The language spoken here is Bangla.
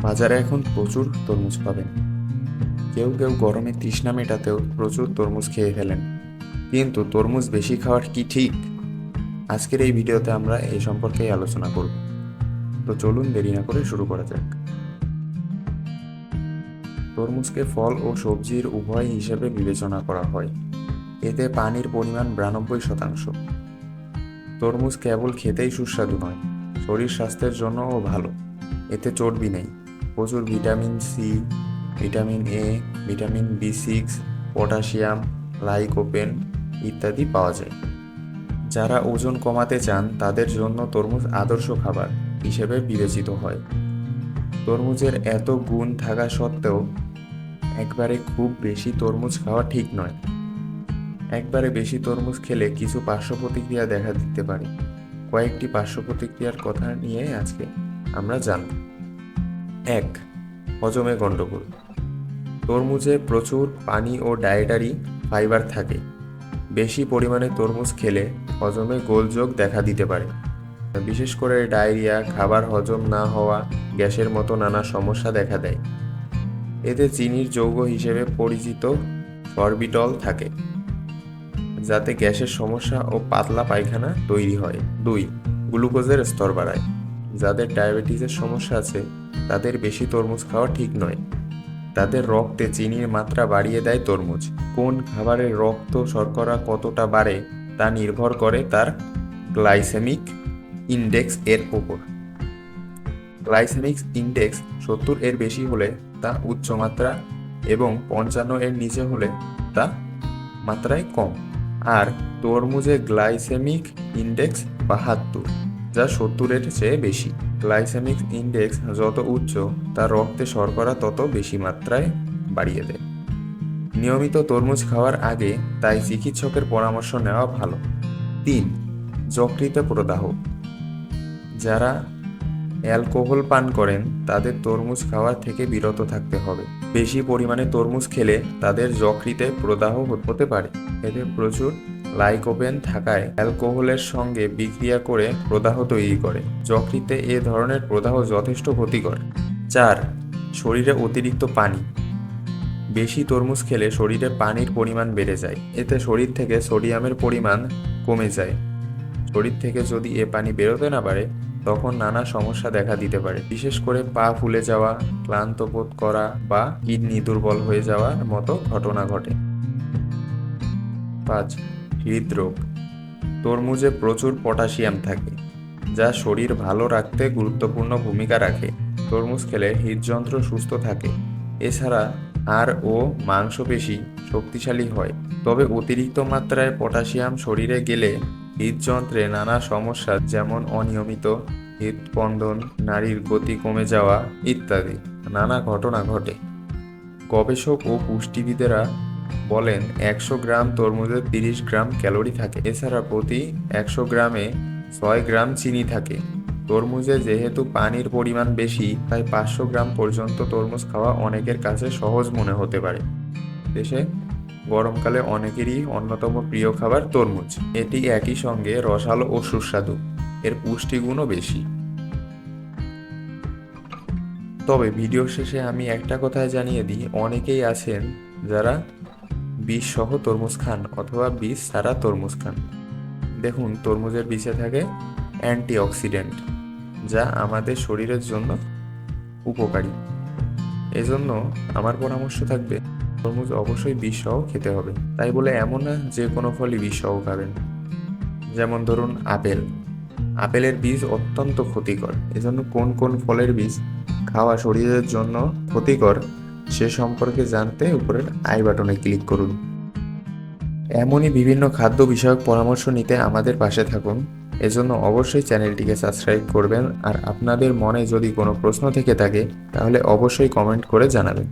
বাজারে এখন প্রচুর তরমুজ পাবেন। কেউ কেউ গরমে তৃষ্ণা মেটাতেও প্রচুর তরমুজ খেয়ে ফেলেন। কিন্তু তরমুজ বেশি খাওয়ার কি ঠিক? আজকের এই ভিডিওতে আমরা এই সম্পর্কেই আলোচনা করব। তো চলুন দেরি না করে শুরু করা যাক। তরমুজকে ফল ও সবজির উভয় হিসেবে বিবেচনা করা হয়। এতে পানির পরিমাণ 92%। তরমুজ কেবল খেতেই সুস্বাদু নয়, শরীর স্বাস্থ্যের জন্যও ভালো। এতে চর্বি নেই, প্রচুর vitamin C, vitamin A, vitamin বি6, পটাশিয়াম, লাইকোপেন ইত্যাদি পাওয়া যায়। যারা ওজন কমাতে চান তাদের জন্য তরমুজ আদর্শ খাবার হিসেবে বিবেচিত হয়। তরমুজের এত গুণ থাকা সত্ত্বেও একবারে খুব বেশি তরমুজ খাওয়া ঠিক নয়। একবারে বেশি তরমুজ খেলে কিছু পার্শ্ব প্রতিক্রিয়া দেখা দিতে পারে। কয়েকটি পার্শ্ব প্রতিক্রিয়ার কথা নিয়ে আজকে আমরা জানব। 1. হজমে গণ্ডগোল। তরমুজে প্রচুর পানি ও ডায়েটারি ফাইবার থাকে। বেশি পরিমাণে তরমুজ খেলে হজমে গোলযোগ দেখা দিতে পারে। বিশেষ করে ডায়রিয়া, খাবার হজম না হওয়া, গ্যাসের মতো নানা সমস্যা দেখা দেয়। এতে চিনির যৌগ হিসেবে পরিচিত সরবিটল থাকে, যাতে গ্যাসের সমস্যা ও পাতলা পায়খানা তৈরি হয়। 2. গ্লুকোজের স্তর বাড়ায়। যাদের ডায়াবেটিসের সমস্যা আছে তাদের বেশি তরমুজ খাওয়া ঠিক নয়। তাদের রক্তে চিনির মাত্রা বাড়িয়ে দেয় তরমুজ। কোন খাবারের রক্ত শর্করা কতটা বাড়ে তা নির্ভর করে তার গ্লাইসেমিক ইন্ডেক্স এর উপর। গ্লাইসেমিক ইন্ডেক্স 70 এর বেশি হলে তা উচ্চ মাত্রা এবং 55 এর নিচে হলে তা মাত্রায় কম। আর তরমুজে গ্লাইসেমিক ইন্ডেক্স 72, যা 70 এর চেয়ে বেশি। গ্লাইসেমিক ইন্ডেক্স যত উচ্চ তা রক্তে শর্করা তত বেশি মাত্রায় বাড়িয়ে দেয়। নিয়মিত তরমুজ খাওয়ার আগে তাই চিকিৎসকের পরামর্শ নেওয়া ভালো। 3. যকৃত প্রদাহ। যারা অ্যালকোহল পান করেন তাদের তরমুজ খাওয়া থেকে বিরত থাকতে হবে। বেশি পরিমাণে তরমুজ খেলে তাদের যকৃতে প্রদাহ হতে পারে। এতে প্রচুর লাইকোপেন থাকায় অ্যালকোহলের সঙ্গে বিক্রিয়া করে প্রদাহ তৈরি করে। যকৃতে এ ধরনের প্রদাহ যথেষ্ট ক্ষতিকর। 4. শরীরে অতিরিক্ত পানি। বেশি তরমুজ খেলে শরীরে পানির পরিমাণ বেড়ে যায়। এতে শরীর থেকে সোডিয়ামের পরিমাণ কমে যায়। শরীর থেকে যদি এ পানি বেরোতে না পারে তখন নানা সমস্যা দেখা দিতে পারে। বিশেষ করে পা ফুলে যাওয়া, ক্লান্ত বোধ করা বা কিডনি দুর্বল হয়ে যাওয়ার মতো ঘটনা ঘটে। 5. হৃদরোগ। তরমুজে প্রচুর পটাশিয়াম থাকে, যা শরীর ভালো রাখতে গুরুত্বপূর্ণ ভূমিকা রাখে। তরমুজ খেলে হৃদযন্ত্র সুস্থ থাকে। এছাড়া হাড় ও মাংসপেশি শক্তিশালী হয়। তবে অতিরিক্ত মাত্রায় পটাশিয়াম শরীরে গেলে হৃদযন্ত্রে নানা সমস্যা, যেমন অনিয়মিত হৃদস্পন্দন, নাড়ির গতি কমে যাওয়া ইত্যাদি নানা ঘটনা ঘটে। গবেষক ও পুষ্টিবিদেরা বলেন 100 গ্রাম তরমুজে 30 গ্রাম ক্যালোরি থাকে। এছাড়া প্রতি 100 গ্রামে 6 গ্রাম চিনি থাকে। তরমুজে যেহেতু পানির পরিমাণ বেশি, তাই 500 গ্রাম পর্যন্ত তরমুজ খাওয়া অনেকের কাছে সহজ মনে হতে পারে। দেশে গরমকালে অনেকেরই অন্যতম প্রিয় খাবার তরমুজ। এটি একই সঙ্গে রসালো ও সুস্বাদু। এর পুষ্টিগুণও বেশি। তবে ভিডিও শেষে আমি একটা কথা জানিয়ে দিই, অনেকেই আছেন যারা বীজ সহ তরমুজ খান অথবা বীজ ছাড়া তরমুজ খান। দেখুন, তরমুজের বীজে থাকে অ্যান্টিঅক্সিডেন্ট, যা আমাদের শরীরের জন্য উপকারী। এজন্য আমার পরামর্শ থাকবে তরমুজ অবশ্যই বীজ সহ খেতে হবে। তাই বলে এমন না যে কোনো ফলই বীজ সহ খাবেন। যেমন ধরুন আপেলের বীজ অত্যন্ত ক্ষতিকর। এজন্য কোন কোন ফলের বীজ খাওয়া শরীরের জন্য ক্ষতিকর সে সম্পর্কে জানতে উপরের আই বাটনে ক্লিক করুন। এমনই বিভিন্ন খাদ্য বিষয়ক পরামর্শ নিতে আমাদের পাশে থাকুন। এজন্য অবশ্যই চ্যানেলটিকে সাবস্ক্রাইব করবেন। আর আপনাদের মনে যদি কোনো প্রশ্ন থেকে থাকে তাহলে অবশ্যই কমেন্ট করে জানাবেন।